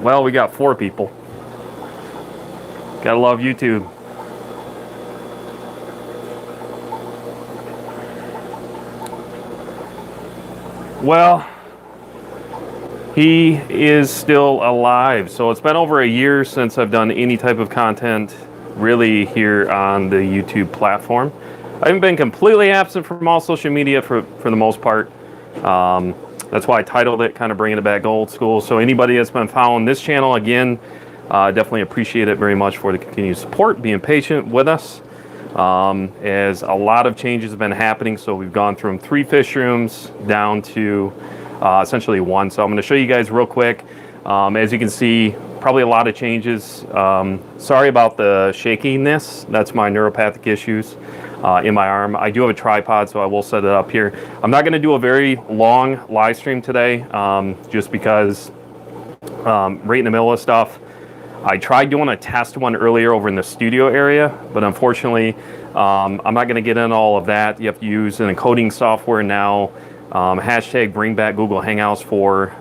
Well, we got 4 people. Gotta love YouTube. Well, he is still alive. So it's been over a year since I've done any type of content really here on the YouTube platform. I haven't been completely absent from all social media for the most part. That's why I titled it, kind of bringing it back old school. So anybody that's been following this channel, again, definitely appreciate it very much for the continued support, being patient with us. As a lot of changes have been happening. So we've gone from 3 fish rooms down to essentially 1. So I'm going to show you guys real quick. As you can see, probably a lot of changes. Sorry about the shakiness. That's my neuropathic issues in my arm. I do have a tripod, so I will set it up here. I'm not going to do a very long live stream today, just because right in the middle of stuff. I tried doing a test one earlier over in the studio area, but unfortunately, I'm not going to get into all of that. You have to use an encoding software now. Hashtag bring back Google Hangouts for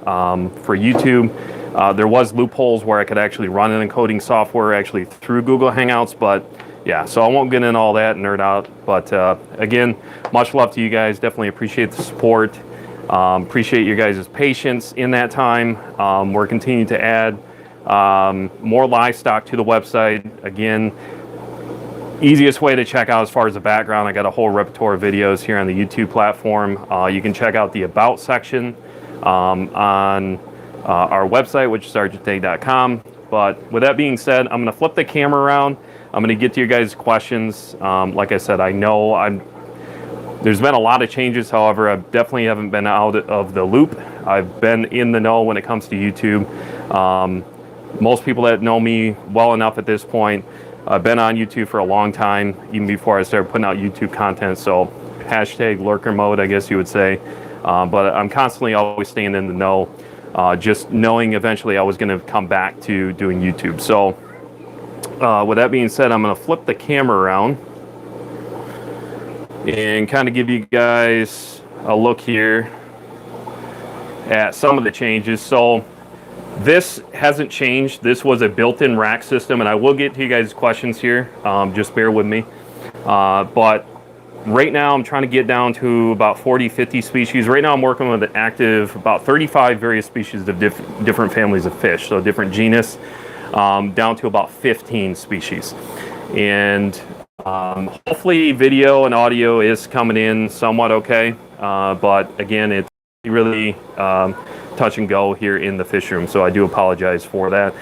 YouTube. There was loopholes where I could actually run an encoding software actually through Google Hangouts, but yeah, so I won't get into all that and nerd out. But again, much love to you guys. Definitely appreciate the support. Appreciate your guys' patience in that time. We're continuing to add more livestock to the website. Again, easiest way to check out as far as the background, I got a whole repertoire of videos here on the YouTube platform. You can check out the About section on our website, which is sergeantday.com. But with that being said, I'm going to flip the camera around. I'm going to get to your guys' questions. Like I said, I know there's been a lot of changes. However, I definitely haven't been out of the loop. I've been in the know when it comes to YouTube. Most people that know me well enough at this point, I've been on YouTube for a long time, even before I started putting out YouTube content. So hashtag lurker mode, I guess you would say. But I'm constantly always staying in the know, just knowing eventually I was going to come back to doing YouTube. So with that being said, I'm going to flip the camera around and kind of give you guys a look here at some of the changes. So this hasn't changed. This was a built-in rack system, and I will get to you guys' questions here. Just bear with me. But right now I'm trying to get down to about 40, 50 species. Right now I'm working with an active about 35 various species of different families of fish, so different genus, down to about 15 species. And hopefully video and audio is coming in somewhat okay. But again, it's really touch and go here in the fish room, so I do apologize for that.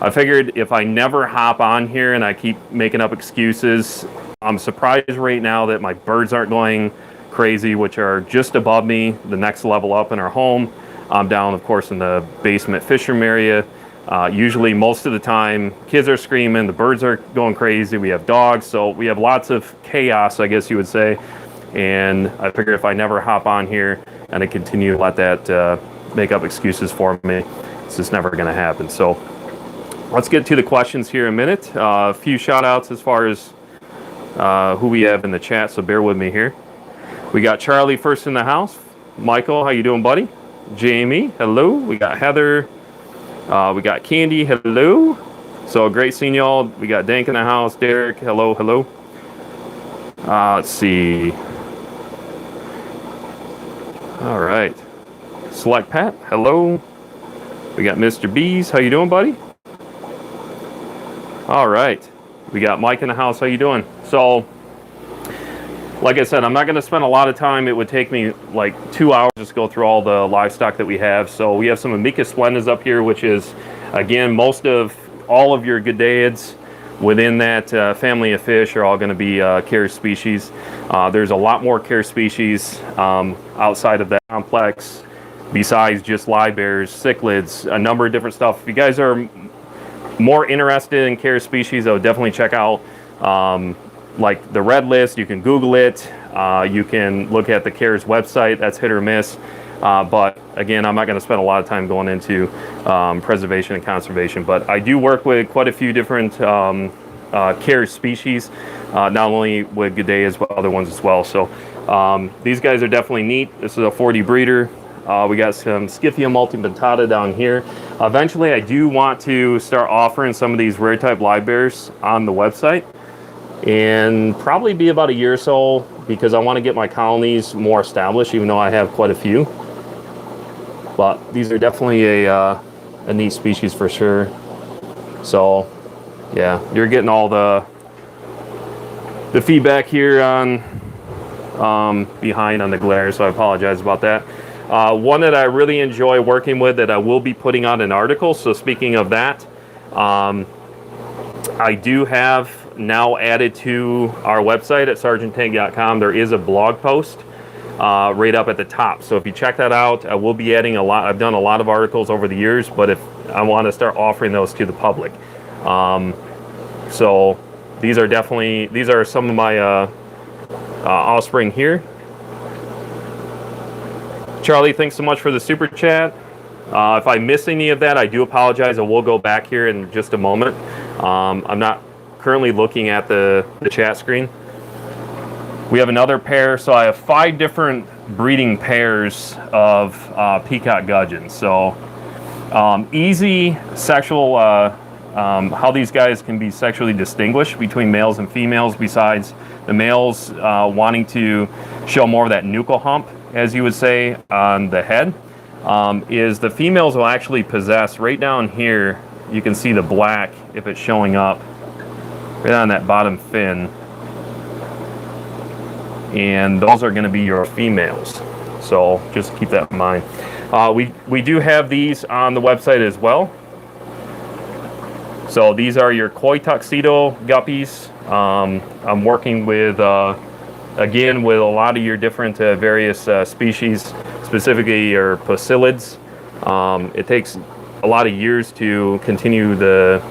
I figured if I never hop on here and I keep making up excuses, I'm surprised right now that my birds aren't going crazy, which are just above me, the next level up in our home. I'm down, of course, in the basement fish room area. Usually most of the time kids are screaming, the birds are going crazy, we have dogs, so we have lots of chaos, I guess you would say. And I figure if I never hop on here and I continue to let that make up excuses for me, it's just never going to happen. So let's get to the questions here in a minute. A few shout outs as far as who we have in the chat, so bear with me here. We got Charlie first in the house. Michael, how you doing, buddy? Jamie, hello. We got Heather. We got Candy, hello. So great seeing y'all. We got Dank in the house. Derek, hello, hello. Let's see. All right. Select Pat, hello. We got Mr. Bees, how you doing, buddy? All right. We got Mike in the house, how you doing? So, like I said, I'm not going to spend a lot of time. It would take me like 2 hours just to go through all the livestock that we have. So we have some Amica splendas up here, which is, again, most of all of your Goodeids within that family of fish are all going to be care species. There's a lot more care species outside of that complex, besides just live bears, cichlids, a number of different stuff. If you guys are more interested in care species, I would definitely check out like the Red List. You can Google it. You can look at the CARES website. That's hit or miss. But again, I'm not going to spend a lot of time going into preservation and conservation. But I do work with quite a few different CARES species, not only with Goodeids, but other ones as well. So these guys are definitely neat. This is a 40 breeder. We got some Scythia multipetata down here. Eventually, I do want to start offering some of these rare type live bears on the website, and probably be about a year or so, because I want to get my colonies more established, even though I have quite a few. But these are definitely a neat species for sure. So yeah, you're getting all the feedback here on behind on the glare, so I apologize about that. One that I really enjoy working with that I will be putting out an article. So speaking of that, I do have now added to our website at sergeanttank.com. There is a blog post right up at the top. So if you check that out, I will be adding a lot. I've done a lot of articles over the years, but if I want to start offering those to the public. So these are some of my offspring here. Charlie, thanks so much for the super chat. If I miss any of that, I do apologize. I will go back here in just a moment. I'm not currently looking at the chat screen. We have another pair. So I have 5 different breeding pairs of peacock gudgeons. So easy sexual, how these guys can be sexually distinguished between males and females, besides the males wanting to show more of that nuchal hump, as you would say, on the head, is the females will actually possess, right down here, you can see the black, if it's showing up, right on that bottom fin. And those are going to be your females. So just keep that in mind. We do have these on the website as well. So these are your koi tuxedo guppies. I'm working with, again, with a lot of your different various species, specifically your posilids. It takes a lot of years to continue the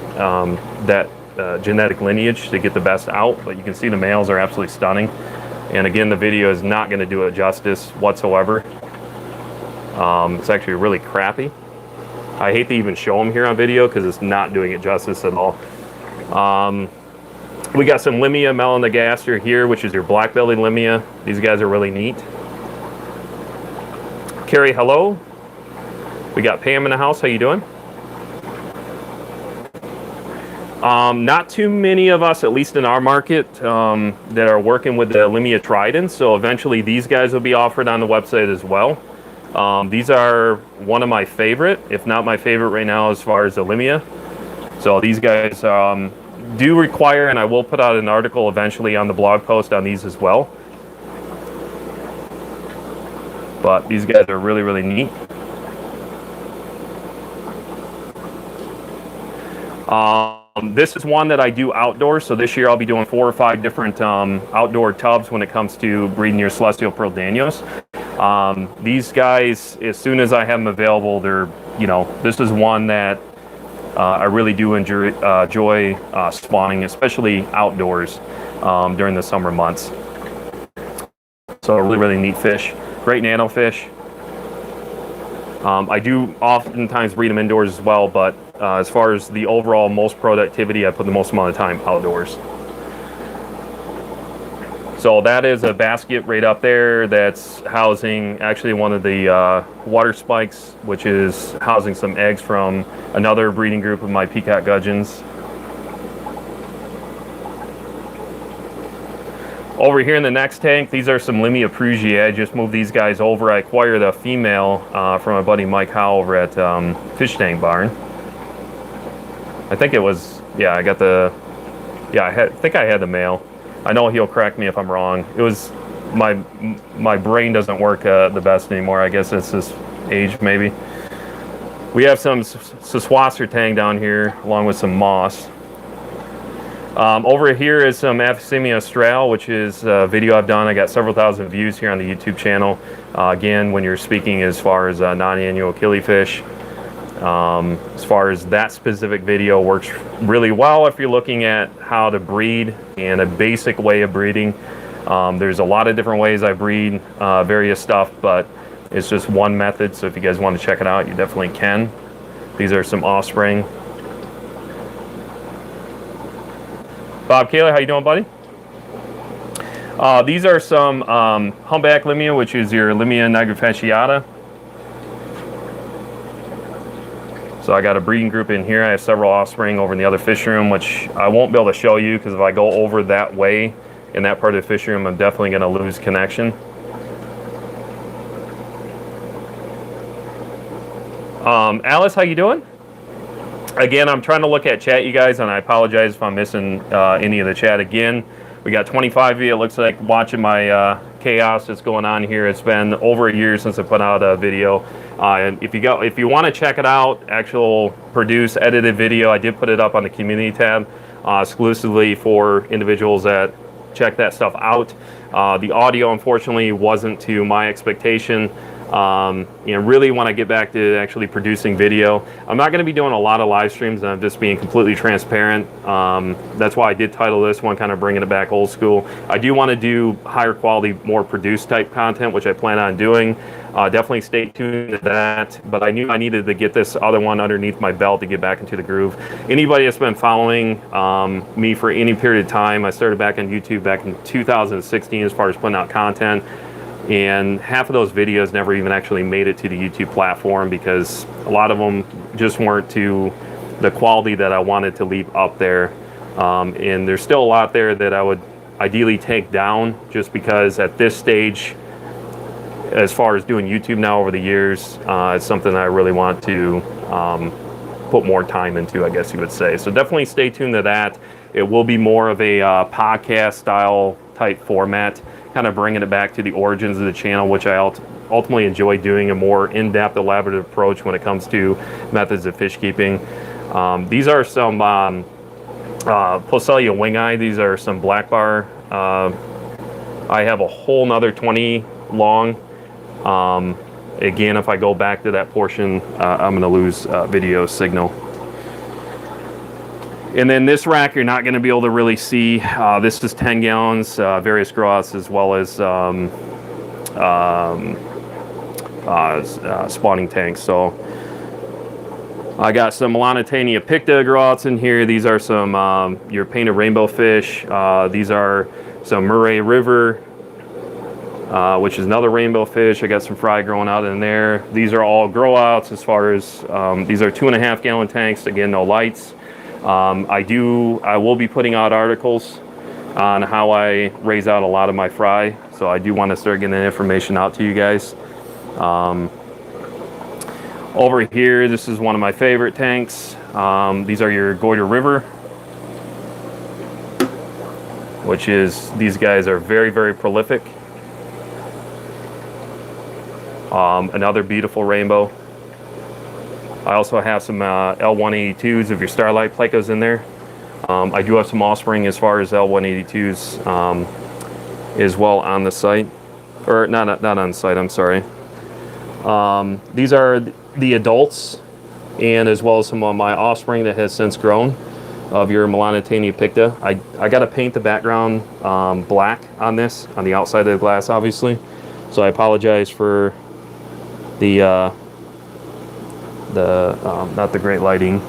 that genetic lineage to get the best out, but you can see the males are absolutely stunning. And again, the video is not going to do it justice whatsoever. It's actually really crappy. I hate to even show them here on video because it's not doing it justice at all. We got some Limia melanogaster here, which is your black-bellied Limia. These guys are really neat. Carrie, hello. We got Pam in the house. How you doing? Not too many of us, at least in our market, that are working with the Limia tridents. So eventually these guys will be offered on the website as well. These are one of my favorite, if not my favorite right now as far as the Limia. So these guys do require, and I will put out an article eventually on the blog post on these as well. But these guys are really, really neat. This is one that I do outdoors. So this year I'll be doing 4 or 5 different outdoor tubs when it comes to breeding your Celestial Pearl Danios. These guys, as soon as I have them available, they're, this is one that I really do enjoy spawning, especially outdoors during the summer months. So a really, really neat fish. Great nano fish. I do oftentimes breed them indoors as well, but as far as the overall most productivity, I put the most amount of time outdoors. So that is a basket right up there that's housing actually one of the water spikes, which is housing some eggs from another breeding group of my peacock gudgeons. Over here in the next tank, these are some Limia Prusiae. I just moved these guys over. I acquired a female from my buddy Mike Howe over at Fish Tank Barn. I think it was, yeah, I got the, yeah, I think I had the male. I know he'll correct me if I'm wrong. It was, my brain doesn't work the best anymore. I guess it's this age maybe. We have some Saswasser tang down here along with some moss. Over here is some Aphysemia austral, which is a video I've done. I got several thousand views here on the YouTube channel. Again, when you're speaking as far as non-annual killifish, as far as that specific video works really well if you're looking at how to breed and a basic way of breeding. There's a lot of different ways I breed various stuff, but it's just one method. So if you guys want to check it out, you definitely can. These are some offspring. Bob Kaler, how you doing, buddy? These are some humpback Limia, which is your Limia nigrofasciata. So I got a breeding group in here. I have several offspring over in the other fish room, which I won't be able to show you because if I go over that way in that part of the fish room, I'm definitely going to lose connection. Alice, how you doing? Again, I'm trying to look at chat, you guys, and I apologize if I'm missing any of the chat again. We got 25 of you. It looks like watching my chaos that's going on here. It's been over a year since I put out a video. And if you want to check it out, actual produced, edited video, I did put it up on the community tab exclusively for individuals that check that stuff out. The audio, unfortunately, wasn't to my expectation. Really want to get back to actually producing video. I'm not going to be doing a lot of live streams, and I'm just being completely transparent. That's why I did title this one kind of bringing it back old school. I do want to do higher quality, more produced type content, which I plan on doing. Definitely stay tuned to that, but I knew I needed to get this other one underneath my belt to get back into the groove. Anybody that's been following me for any period of time, I started back on YouTube back in 2016 as far as putting out content. And half of those videos never even actually made it to the YouTube platform because a lot of them just weren't to the quality that I wanted to leave up there. And there's still a lot there that I would ideally take down just because at this stage, as far as doing YouTube now over the years, it's something I really want to put more time into, I guess you would say. So definitely stay tuned to that. It will be more of a podcast style type format, kind of bringing it back to the origins of the channel, which I ultimately enjoy doing, a more in-depth, elaborative approach when it comes to methods of fish keeping. These are some Poecilia wingi. These are some black bar. I have a whole nother 20 long. Again, if I go back to that portion, I'm going to lose video signal. And then this rack, you're not going to be able to really see. This is 10 gallons, various grots, as well as spawning tanks. So I got some Melanitania picta grots in here. These are some your painted rainbow fish. These are some Murray River, which is another rainbow fish. I got some fry growing out in there. These are all grow outs as far as these are 2.5 gallon tanks. Again, no lights. I will be putting out articles on how I raise out a lot of my fry, so I do want to start getting that information out to you guys. Over here, this is one of my favorite tanks. These are your Goyder River, which is, these guys are very, very prolific. Another beautiful rainbow. I also have some L182s of your Starlight Plecos in there. I do have some offspring as far as L182s as well on the site. Or not on the site, I'm sorry. These are the adults, and as well as some of my offspring that has since grown of your Melanitania picta. I got to paint the background black on this, on the outside of the glass, obviously. So I apologize for the not the great lighting.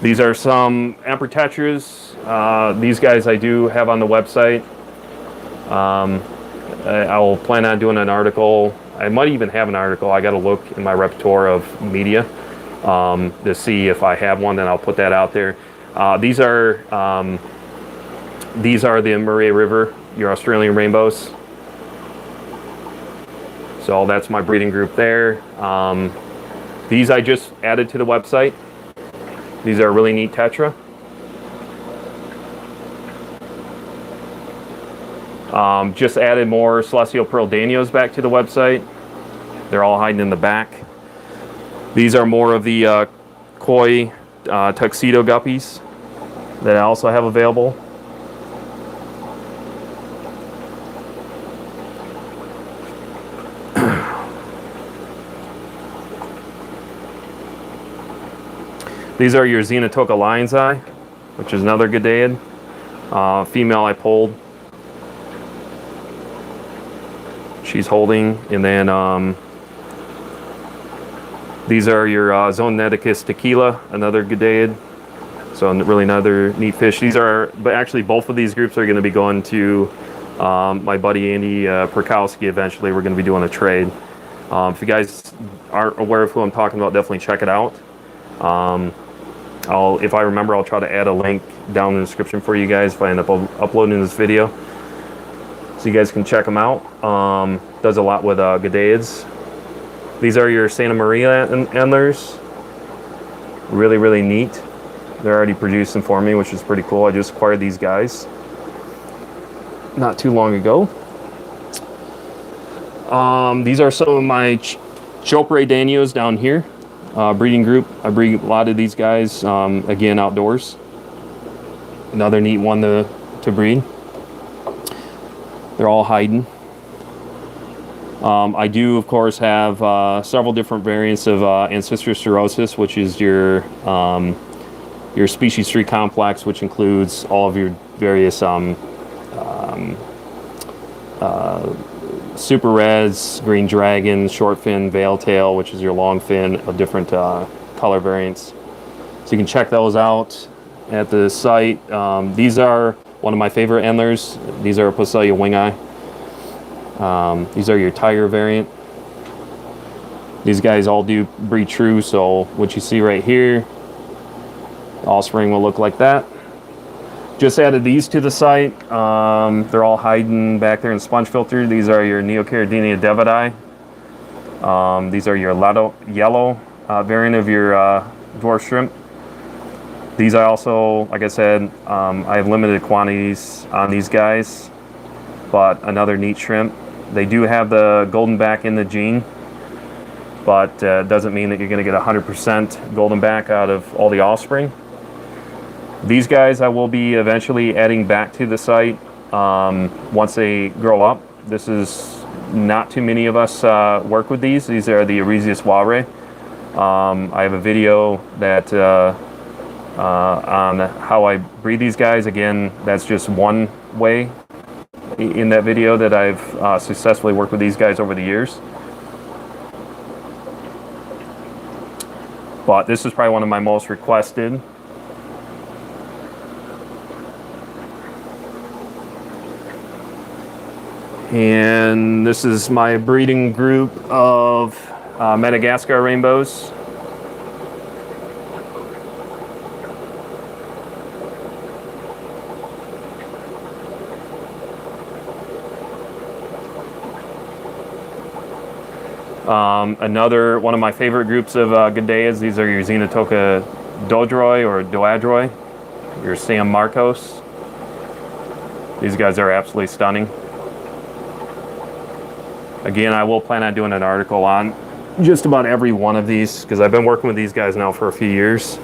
These are some Emperor Tetras. These guys I do have on the website. I will plan on doing an article. I might even have an article. I got to look in my repertoire of media to see if I have one. Then I'll put that out there. These are the Murray River, your Australian rainbows. So that's my breeding group there. These I just added to the website. These are a really neat tetra. Just added more Celestial Pearl Danios back to the website. They're all hiding in the back. These are more of the koi tuxedo guppies that I also have available. These are your Xenotoka lion's eye, which is another Gadaid. Female I pulled. She's holding. And then these are your Zoneticus tequila, another Gadaid. So really another neat fish. These are, but actually both of these groups are going to be going to my buddy Andy Perkowski eventually. We're going to be doing a trade. If you guys aren't aware of who I'm talking about, definitely check it out. If I remember, I'll try to add a link down in the description for you guys if I end up uploading this video, so you guys can check them out. Does a lot with Gadaids. These are your Santa Maria antlers. Really, really neat. They're already producing for me, which is pretty cool. I just acquired these guys not too long ago. These are some of my Chopre Danios down here. Breeding group. I breed a lot of these guys, again, outdoors. Another neat one to breed. They're all hiding. I do, of course, have several different variants of Ancestral Cirrhosis, which is your species tree complex, which includes all of your various super reds, green dragon, short fin, veil tail, which is your long fin of different color variants. So you can check those out at the site. These are one of my favorite antlers. These are Poecilia wing-eye. These are your tiger variant. These guys all do breed true, so what you see right here, offspring will look like that. Just added these to the site. They're all hiding back there in sponge filter. These are your Neocaridina devidae. These are your yellow variant of your dwarf shrimp. These I also, like I said, I have limited quantities on these guys, but another neat shrimp. They do have the golden back in the gene, but doesn't mean that you're going to get 100% golden back out of all the offspring. These guys I will be eventually adding back to the site once they grow up. This is not too many of us work with these. These are the Eresius ware. I have a video that on how I breed these guys. Again, that's just one way in that video that I've successfully worked with these guys over the years. But this is probably one of my most requested. And this is my breeding group of Madagascar rainbows. Another one of my favorite groups of Gadaids. These are your Xenotoca dodroi or doadroi, your Sam Marcos. These guys are absolutely stunning. Again, I will plan on doing an article on just about every one of these because I've been working with these guys now for a few years.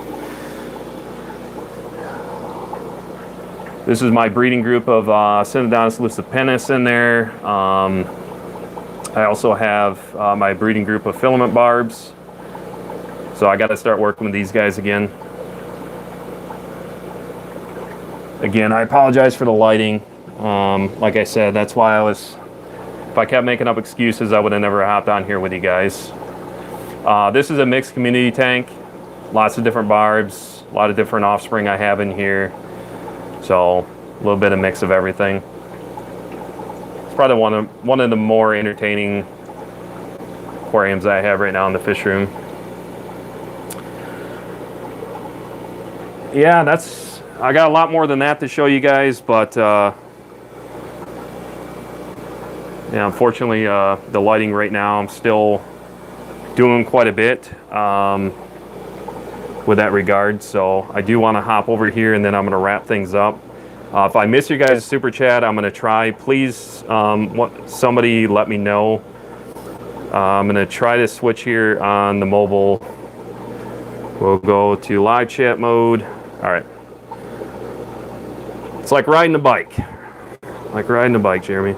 This is my breeding group of Synodontis lucipennis in there. I also have my breeding group of filament barbs. So I got to start working with these guys again. Again, I apologize for the lighting. Like I said, that's why if I kept making up excuses, I would have never hopped on here with you guys. This is a mixed community tank. Lots of different barbs, a lot of different offspring I have in here. So a little bit of mix of everything. It's probably one of the more entertaining aquariums I have right now in the fish room. Yeah, I got a lot more than that to show you guys, but yeah, unfortunately, the lighting right now, I'm still doing quite a bit with that regard. So I do want to hop over here and then I'm going to wrap things up. If I miss you guys' super chat, I'm going to try. Please, somebody let me know. I'm going to try to switch here on the mobile. We'll go to live chat mode. All right. It's like riding a bike. Like riding a bike, Jeremy.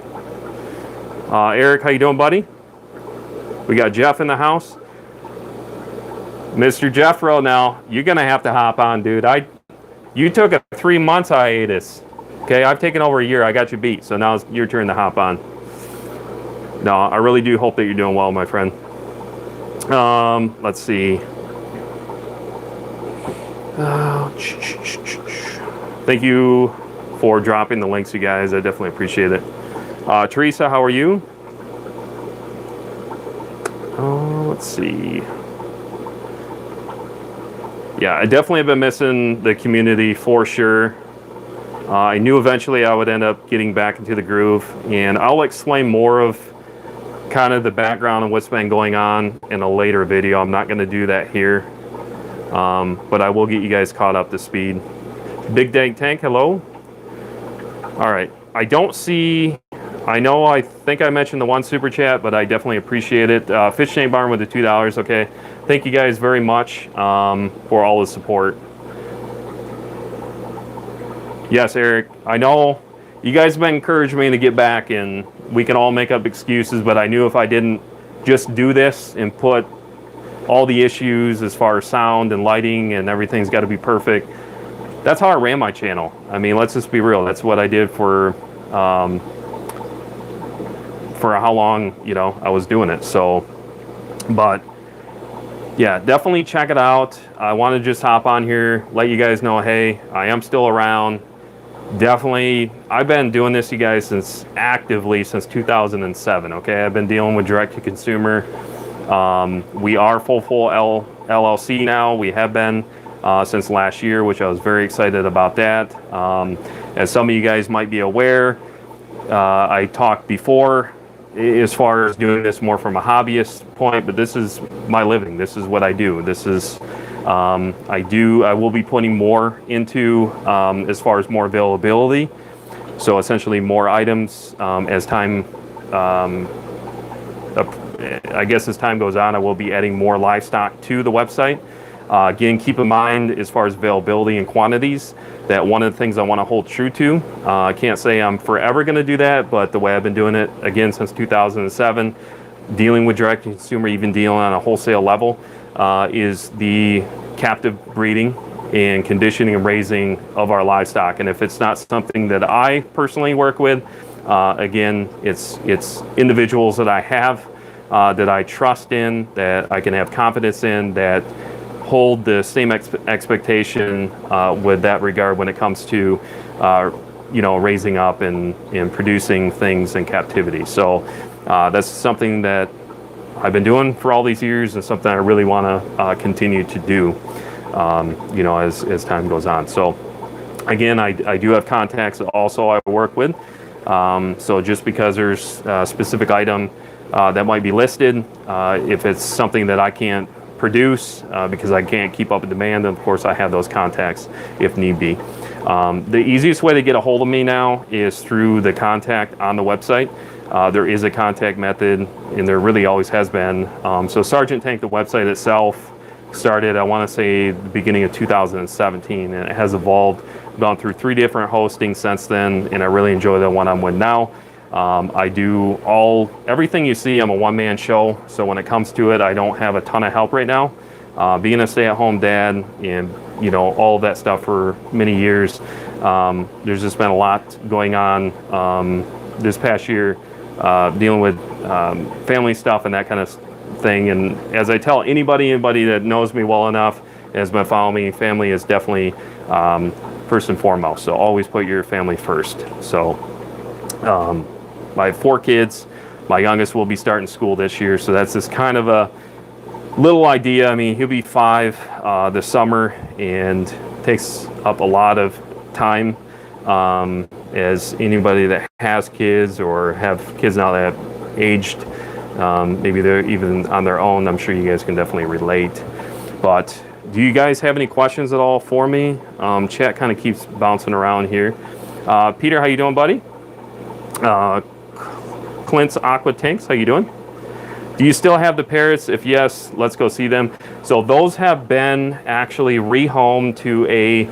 Eric, how you doing, buddy? We got Jeff in the house. Mr. Jeffro, now, you're going to have to hop on, dude. You took a 3 months hiatus. Okay, I've taken over a year. I got you beat. So now it's your turn to hop on. No, I really do hope that you're doing well, my friend. Let's see. Thank you for dropping the links, you guys. I definitely appreciate it. Teresa, how are you? Let's see. Yeah, I definitely have been missing the community for sure. I knew eventually I would end up getting back into the groove, and I'll explain more of kind of the background and what's been going on in a later video. I'm not going to do that here, but I will get you guys caught up to speed. Big Dank Tank, hello. All right, I don't see, I think I mentioned the one super chat, but I definitely appreciate it. Fish Tank Barn with the $2, okay. Thank you guys very much for all the support. Yes, Eric, I know you guys have been encouraging me to get back, and we can all make up excuses, but I knew if I didn't just do this and put all the issues as far as sound and lighting and everything's got to be perfect. That's how I ran my channel. I mean, let's just be real. That's what I did for how long, you know, I was doing it. So, but yeah, definitely check it out. I want to just hop on here, let you guys know, hey, I am still around. Definitely, I've been doing this, you guys, since 2007, okay? I've been dealing with direct-to-consumer. We are Full LLC now. We have been since last year, which I was very excited about that. As some of you guys might be aware, I talked before as far as doing this more from a hobbyist point, but this is my living. This is what I do. This is I will be putting more into as far as more availability. So essentially more items as time, I guess as time goes on, I will be adding more livestock to the website. Again, keep in mind as far as availability and quantities, that one of the things I want to hold true to. I can't say I'm forever going to do that, but the way I've been doing it, again, since 2007, dealing with direct consumer, even dealing on a wholesale level, is the captive breeding and conditioning and raising of our livestock. And if it's not something that I personally work with, again, it's individuals that I have, that I trust in, that I can have confidence in, that hold the same expectation with that regard when it comes to you know, raising up and producing things in captivity. So that's something that I've been doing for all these years, and something I really want to continue to do, you know, as time goes on. So again, I do have contacts that also I work with. So just because there's a specific item that might be listed, if it's something that I can't produce because I can't keep up with demand, and of course I have those contacts if need be. The easiest way to get a hold of me now is through the contact on the website. There is a contact method, and there really always has been. So Sergeant Tank, the website itself, started, I want to say, the beginning of 2017, and it has evolved, gone through 3 different hostings since then, and I really enjoy the one I'm with now. I do everything you see. I'm a one-man show, so when it comes to it, I don't have a ton of help right now. Being a stay-at-home dad and, you know, all of that stuff for many years, there's just been a lot going on this past year, dealing with family stuff and that kind of thing. And as I tell anybody that knows me well enough, has been following me, family is definitely first and foremost. So always put your family first. So I have 4 kids. My youngest will be starting school this year, so that's just kind of a little idea. I mean, he'll be 5 this summer, and takes up a lot of time. As anybody that has kids or have kids now that have aged, maybe they're even on their own, I'm sure you guys can definitely relate. But do you guys have any questions at all for me? Chat kind of keeps bouncing around here. Peter, how you doing, buddy? Clint's Aqua Tanks, how you doing? Do you still have the parrots? If yes, let's go see them. So those have been actually rehomed to a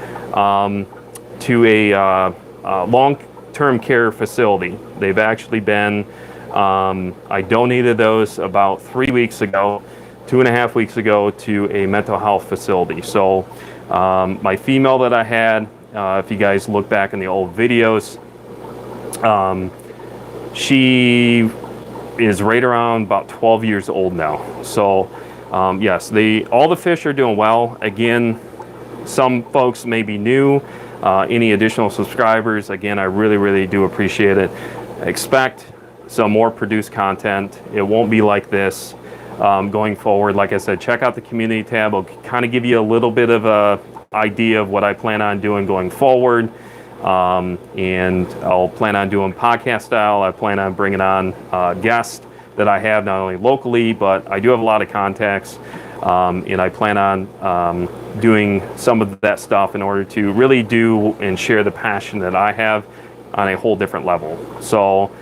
long-term care facility. They've actually been, I donated those about 3 weeks ago, 2.5 weeks ago, to a mental health facility. So my female that I had, if you guys look back in the old videos, she is right around about 12 years old now. So yes, all the fish are doing well. Again, some folks may be new. Any additional subscribers, again, I really do appreciate it. Expect some more produced content. It won't be like this. going forward. Like I said, check out the community tab. It'll kind of give you a little bit of a idea of what I plan on doing going forward. And I'll plan on doing podcast style. I plan on bringing on guests that I have not only locally, but I do have a lot of contacts. And I plan on doing some of that stuff in order to really do and share the passion that I have on a whole different level. So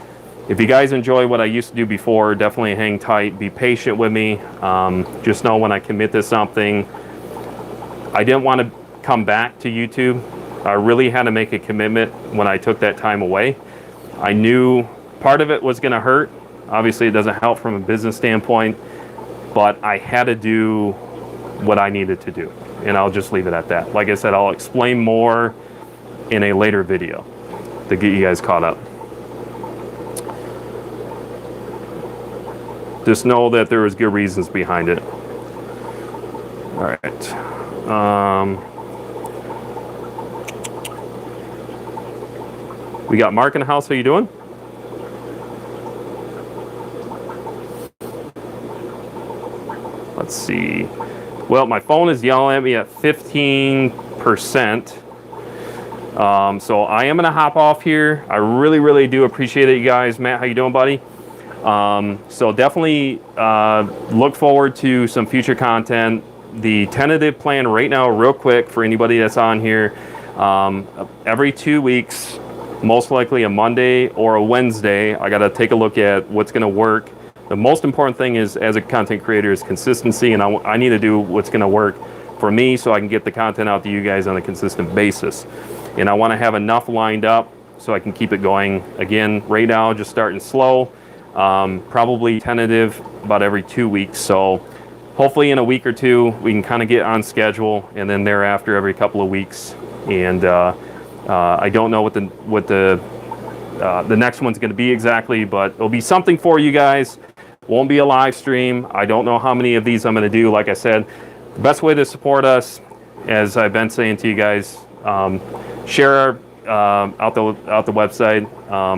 if you guys enjoy what I used to do before, definitely hang tight, be patient with me. Just know when I commit to something, I didn't want to come back to YouTube. I really had to make a commitment when I took that time away. I knew part of it was going to hurt. Obviously, it doesn't help from a business standpoint, but I had to do what I needed to do. And I'll just leave it at that. Like I said, I'll explain more in a later video to get you guys caught up. Just know that there was good reasons behind it. All right. We got Mark in the house. How you doing? Let's see. Well, my phone is yelling at me at 15%. So I am going to hop off here. I really, really do appreciate it, you guys. Matt, how you doing, buddy? So definitely look forward to some future content. The tentative plan right now, real quick, for anybody that's on here, every 2 weeks, most likely a Monday or a Wednesday, I got to take a look at what's going to work. The most important thing is, as a content creator, is consistency, and I need to do what's going to work for me so I can get the content out to you guys on a consistent basis. And I want to have enough lined up so I can keep it going. Again, right now, just starting slow, probably tentative about every 2 weeks. So hopefully in a week or two, we can kind of get on schedule, and then thereafter every couple of weeks. And I don't know what the next one's going to be exactly, but it'll be something for you guys. Won't be a live stream. I don't know how many of these I'm going to do. Like I said, the best way to support us, as I've been saying to you guys, share out the website.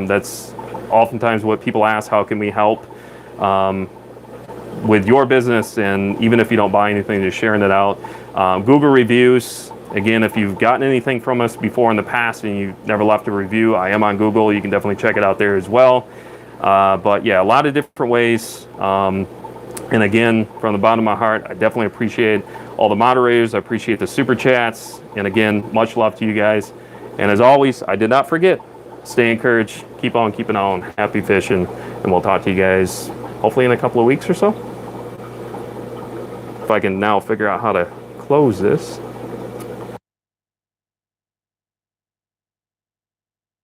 That's oftentimes what people ask. How can we help with your business? And even if you don't buy anything, just sharing it out. Google reviews. Again, if you've gotten anything from us before in the past and you've never left a review, I am on Google. You can definitely check it out there as well. But yeah, a lot of different ways. And again, from the bottom of my heart, I definitely appreciate all the moderators. I appreciate the super chats. And again, much love to you guys. And as always, I did not forget, stay encouraged, keep on keeping on, happy fishing, and we'll talk to you guys hopefully in a couple of weeks or so. If I can now figure out how to close this.